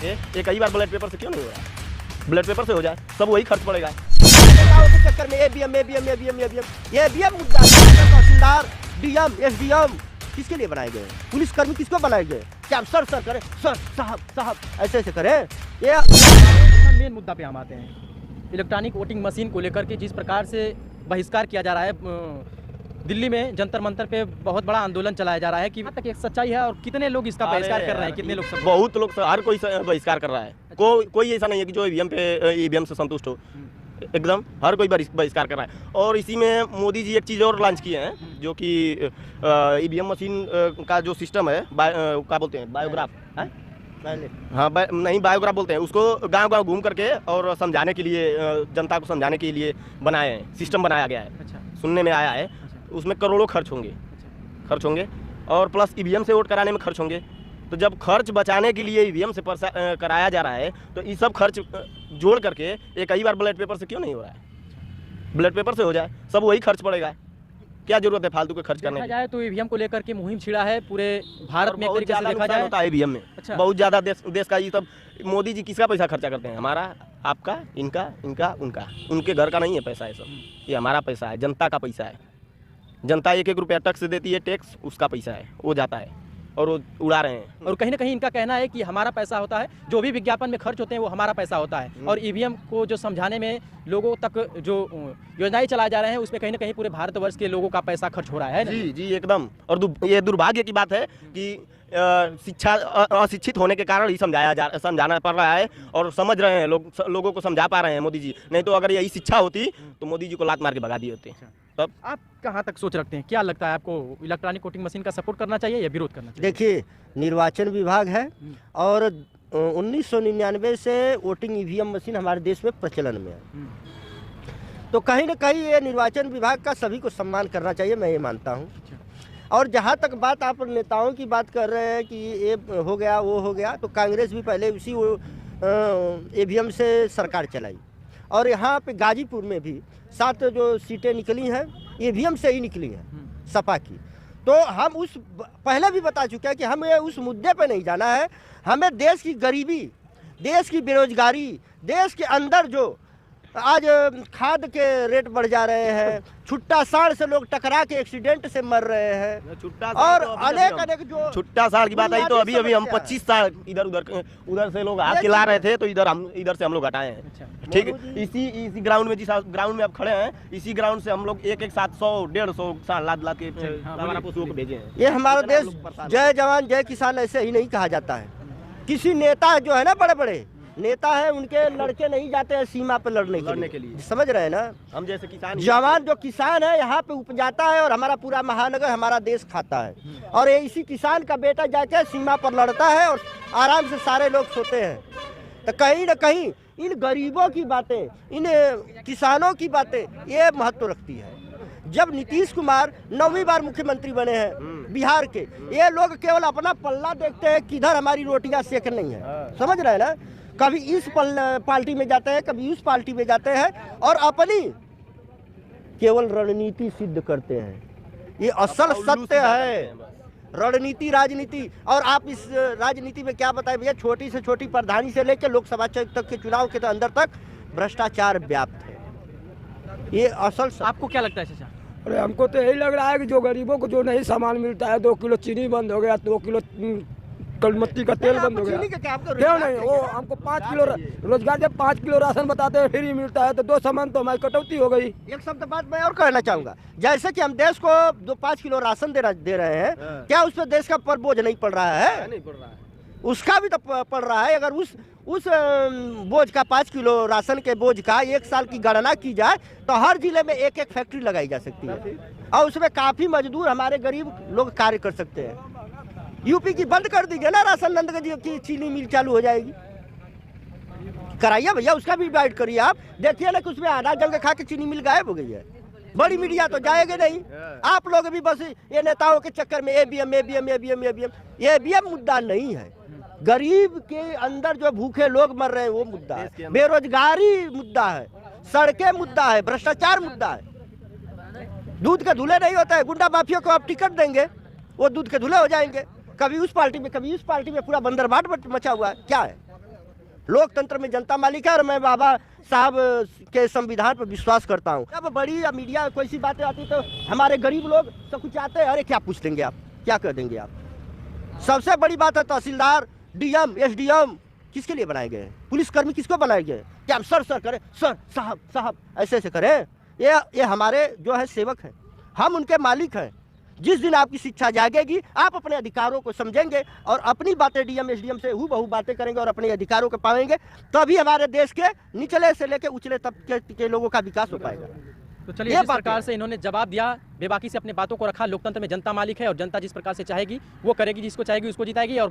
के एक ही बार ballot paper से क्यों नहीं हो रहा है? बैलेट पेपर से हो जाए, सब वही खर्च पड़ेगा। के चक्कर में ईवीएम मुद्दा, तहसीलदार, डीएम, एसडीएम किसके लिए बनाए गए? पुलिसकर्मी किसको बनाए गए? क्या आप सर करे, सर साहब ऐसे ऐसे करें? ये मेन मुद्दा पे हम आते हैं, इलेक्ट्रॉनिक वोटिंग मशीन को लेकर के जिस प्रकार से बहिष्कार किया जा रहा है दिल्ली में जंतर मंतर पे बहुत बड़ा आंदोलन चलाया जा रहा है कि तक एक सच्चाई है और कितने लोग इसका बहिष्कार कर रहे हैं, कितने लोग सब? बहुत लोग, हर कोई बहिष्कार कर रहा है। कोई ऐसा नहीं है कि जो ईवीएम से संतुष्ट हो, एकदम हर कोई बहिष्कार कर रहा है। और इसी में मोदी जी एक चीज़ और लॉन्च किए हैं, जो कि ईवीएम मशीन का जो सिस्टम है, क्या बोलते हैं, बायोग्राफ है, हाँ नहीं बायोग्राफ बोलते हैं उसको, गांव घूम करके और समझाने के लिए, जनता को समझाने के लिए बनाए हैं, सिस्टम बनाया गया है। अच्छा। सुनने में आया है। उसमें करोड़ों खर्च होंगे और प्लस ईवीएम से वोट कराने में खर्च होंगे। तो जब खर्च बचाने के लिए ईवीएम से कराया जा रहा है, तो ये सब खर्च जोड़ करके एक ही बार बैलेट पेपर से क्यों नहीं हो रहा है? बैलेट पेपर से हो जाए, सब वही खर्च पड़ेगा। क्या जरूरत है फालतू के खर्च करने की? देखा जाए तो ईवीएम को लेकर के मुहिम छिड़ा है पूरे भारत में, बहुत ज़्यादा नुकसान होता है ईवीएम में। अच्छा। बहुत ज़्यादा देश का ये सब। मोदी जी किसका पैसा खर्चा करते हैं? हमारा, आपका, इनका, उनका। उनके घर का नहीं है पैसा, ये सब ये हमारा पैसा है, जनता का पैसा है। जनता 1-1 रुपया टैक्स देती है, टैक्स उसका पैसा है, वो जाता है और वो उड़ा रहे हैं। और कहीं ना कहीं इनका कहना है कि हमारा पैसा होता है, जो भी विज्ञापन में खर्च होते हैं वो हमारा पैसा होता है। और ईवीएम को जो समझाने में लोगों तक जो योजनाएं चलाए जा रहे हैं उसमें कहीं ना कहीं पूरे भारतवर्ष के लोगों का पैसा खर्च हो रहा है। जी एकदम। और ये दुर्भाग्य की बात है कि शिक्षा अशिक्षित होने के कारण ही समझाना पड़ रहा है और समझ रहे हैं लोगों को समझा पा रहे हैं मोदी जी। नहीं तो अगर यही शिक्षा होती तो मोदी जी को लात मार के भगा दिए होते। तब आप कहाँ तक सोच रखते हैं, क्या लगता है आपको, इलेक्ट्रॉनिक वोटिंग मशीन का सपोर्ट करना चाहिए या विरोध करना चाहिए? देखिए, निर्वाचन विभाग है और 1999 से वोटिंग ईवीएम मशीन हमारे देश में प्रचलन में है। तो कहीं ना कहीं ये निर्वाचन विभाग का सभी को सम्मान करना चाहिए, मैं ये मानता हूँ। और जहाँ तक बात आप नेताओं की बात कर रहे हैं कि ये हो गया वो हो गया, तो कांग्रेस भी पहले उसी ईवीएम से सरकार चलाई और यहाँ पे गाजीपुर में भी 7 जो सीटें निकली हैं ईवीएम से ही निकली हैं सपा की। तो हम उस पहले भी बता चुके हैं कि हमें उस मुद्दे पे नहीं जाना है। हमें देश की गरीबी, देश की बेरोजगारी, देश के अंदर जो आज खाद के रेट बढ़ जा रहे हैं, छुट्टा साड़ से लोग टकरा के एक्सीडेंट से मर रहे हैं और अनेक जो छुट्टा साड़ की बात आई तो अभी हम 25 साल उधर से लोग हाथ खिला रहे थे, तो इधर से हम लोग हटाए हैं। ठीक है, इसी ग्राउंड में, जिस ग्राउंड में आप खड़े हैं, इसी ग्राउंड से हम लोग एक 700-150 साल लाद के हमारा पशुओं को भेजे हैं। ये हमारा देश जय जवान जय किसान ऐसे ही नहीं कहा जाता है। किसी नेता जो है ना, बड़े बड़े नेता है, उनके लड़के नहीं जाते हैं सीमा पे लड़ने के लिए। समझ रहे हैं ना? हम जैसे किसान, जवान जो किसान है यहाँ पे उपजाता है और हमारा पूरा महानगर, हमारा देश खाता है। और ये इसी किसान का बेटा जाके सीमा पर लड़ता है और आराम से सारे लोग सोते हैं। तो कहीं ना कहीं इन गरीबों की बातें, इन किसानों की बातें ये महत्व रखती है। जब नीतीश कुमार 9वीं बार मुख्यमंत्री बने हैं बिहार के, ये लोग केवल अपना पल्ला देखते हैं, किधर हमारी रोटियां सेक नहीं है। समझ रहे हैं ना? कभी इस पार्टी में जाते हैं, कभी उस पार्टी में जाते हैं और अपनी केवल रणनीति सिद्ध करते हैं। ये असल सत्य है, रणनीति, राजनीति। और आप इस राजनीति में क्या बताएं भैया, छोटी से छोटी प्रधानी से लेकर लोकसभा तक के चुनाव के अंदर तक भ्रष्टाचार व्याप्त है। ये असल आपको क्या लगता है चाचा? अरे हमको तो यही लग रहा है कि जो गरीबों को जो नहीं सामान मिलता है, 2 किलो चीनी बंद हो गया, 2 किलो कलमत्ती का तेल बंद हो गया, क्यों नहीं? वो हमको 5 किलो रोजगार, जब 5 किलो राशन बताते हैं फ्री मिलता है, तो 2 सामान तो हमारी कटौती हो गई। एक शब्द बात मैं और कहना चाहूंगा, जैसे कि हम देश को 5 किलो राशन दे रहे हैं, क्या उस पर देश का पर बोझ नहीं पड़ रहा है? नहीं पड़ रहा है, उसका भी तो पड़ रहा है। अगर उस बोझ का, 5 किलो राशन के बोझ का 1 साल की गणना की जाए तो हर जिले में एक फैक्ट्री लगाई जा सकती है और उसमें काफी मजदूर हमारे गरीब लोग कार्य कर सकते हैं। यूपी की बंद कर दीजिए ना, राशन नंदगंज की चीनी मिल चालू हो जाएगी। कराइए भैया, उसका भी वाइट करिए। आप देखिए ना कि उसमें आधा जंग खा के चीनी मिल गायब हो गई है। बड़ी मीडिया तो जाएगी नहीं। आप लोग भी बस ये नेताओं के चक्कर में ईवीएम मुद्दा नहीं है। गरीब के अंदर जो भूखे लोग मर रहे हैं वो मुद्दा है, बेरोजगारी मुद्दा है, सड़कें मुद्दा है, भ्रष्टाचार मुद्दा है। दूध के धुले नहीं होता है, गुंडा माफिया को आप टिकट देंगे, वो दूध के धुले हो जाएंगे। कभी उस पार्टी में, कभी इस पार्टी में, पूरा बंदरबाट मचा हुआ है। क्या है? लोकतंत्र में जनता मालिक है और मैं बाबा साहब के संविधान पर विश्वास करता हूँ। अब बड़ी या मीडिया कोई सी बातें आती तो हमारे गरीब लोग सब कुछ आते हैं, अरे क्या पूछ देंगे आप, क्या कर देंगे आप। सबसे बड़ी बात है तहसीलदार, डीएम, एसडीएम किसके लिए बनाए गए, पुलिसकर्मी किसको बनाए गए, क्या हम सर करें, सर साहब साहब ऐसे ऐसे करें। ये हमारे जो है सेवक हैं, हम उनके मालिक हैं। जिस दिन आपकी शिक्षा जागेगी आप अपने अधिकारों को समझेंगे और अपनी बातें डीएम एसडीएम से हूबहू बातें करेंगे और अपने अधिकारों को पाएंगे, तभी हमारे देश के निचले से लेकर उचले तबके के लोगों का विकास हो पाएगा। तो चलिए, जिस प्रकार से इन्होंने जवाब दिया, बेबाकी से अपने बातों को रखा, लोकतंत्र में जनता मालिक है और जनता जिस प्रकार से चाहेगी वो करेगी, जिसको चाहेगी उसको जिताएगी। और